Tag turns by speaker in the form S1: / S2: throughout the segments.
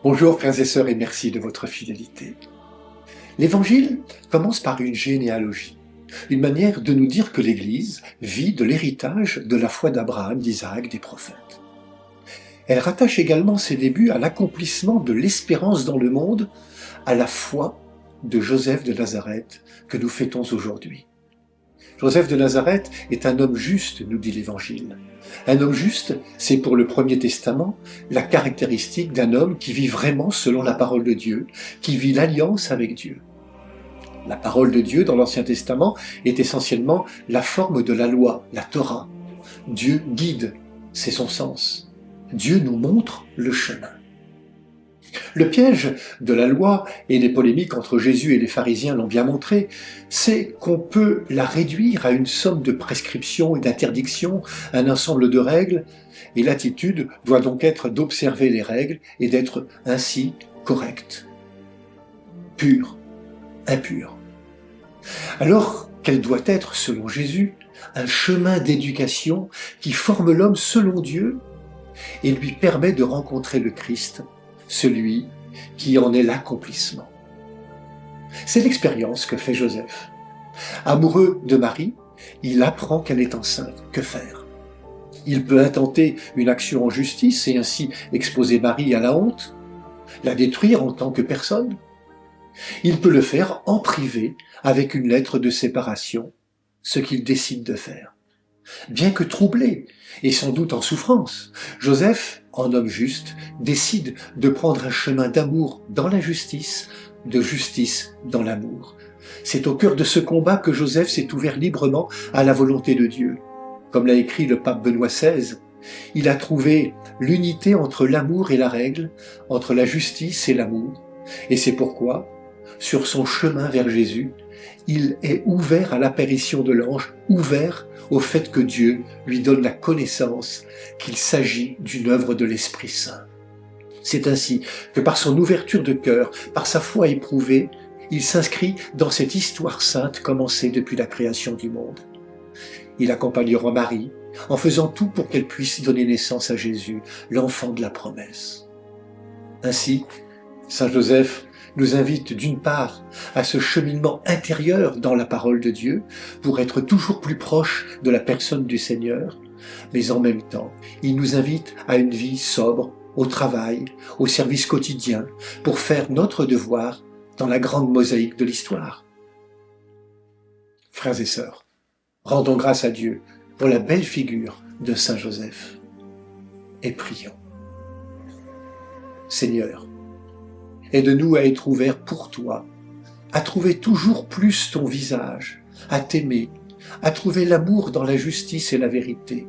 S1: Bonjour frères et sœurs et merci de votre fidélité. L'Évangile commence par une généalogie, une manière de nous dire que l'Église vit de l'héritage de la foi d'Abraham, d'Isaac, des prophètes. Elle rattache également ses débuts à l'accomplissement de l'espérance dans le monde, à la foi de Joseph de Nazareth que nous fêtons aujourd'hui. Joseph de Nazareth est un homme juste, nous dit l'Évangile. Un homme juste, c'est pour le Premier Testament la caractéristique d'un homme qui vit vraiment selon la parole de Dieu, qui vit l'alliance avec Dieu. La parole de Dieu dans l'Ancien Testament est essentiellement la forme de la loi, la Torah. Dieu guide, c'est son sens. Dieu nous montre le chemin. Le piège de la loi, et les polémiques entre Jésus et les pharisiens l'ont bien montré, c'est qu'on peut la réduire à une somme de prescriptions et d'interdictions, un ensemble de règles, et l'attitude doit donc être d'observer les règles et d'être ainsi correcte, pure, impure. Alors qu'elle doit être, selon Jésus, un chemin d'éducation qui forme l'homme selon Dieu et lui permet de rencontrer le Christ, celui qui en est l'accomplissement. C'est l'expérience que fait Joseph. Amoureux de Marie, il apprend qu'elle est enceinte. Que faire? Il peut intenter une action en justice et ainsi exposer Marie à la honte, la détruire en tant que personne. Il peut le faire en privé avec une lettre de séparation, ce qu'il décide de faire. Bien que troublé et sans doute en souffrance, Joseph, en homme juste, décide de prendre un chemin d'amour dans la justice, de justice dans l'amour. C'est au cœur de ce combat que Joseph s'est ouvert librement à la volonté de Dieu. Comme l'a écrit le pape Benoît XVI, il a trouvé l'unité entre l'amour et la règle, entre la justice et l'amour, et c'est pourquoi, sur son chemin vers Jésus, il est ouvert à l'apparition de l'ange, ouvert au fait que Dieu lui donne la connaissance qu'il s'agit d'une œuvre de l'Esprit Saint. C'est ainsi que par son ouverture de cœur, par sa foi éprouvée, il s'inscrit dans cette histoire sainte commencée depuis la création du monde. Il accompagnera Marie en faisant tout pour qu'elle puisse donner naissance à Jésus, l'enfant de la promesse. Ainsi, Saint Joseph nous invite d'une part à ce cheminement intérieur dans la parole de Dieu pour être toujours plus proche de la personne du Seigneur, mais en même temps, il nous invite à une vie sobre, au travail, au service quotidien, pour faire notre devoir dans la grande mosaïque de l'histoire. Frères et sœurs, rendons grâce à Dieu pour la belle figure de Saint Joseph et prions. Seigneur, aide-nous à être ouverts pour toi, à trouver toujours plus ton visage, à t'aimer, à trouver l'amour dans la justice et la vérité,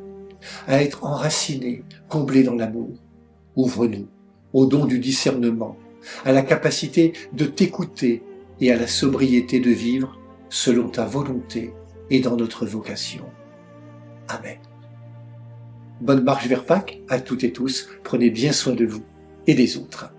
S1: à être enracinés, comblés dans l'amour. Ouvre-nous au don du discernement, à la capacité de t'écouter et à la sobriété de vivre selon ta volonté et dans notre vocation. Amen. Bonne marche vers Pâques à toutes et tous, prenez bien soin de vous et des autres.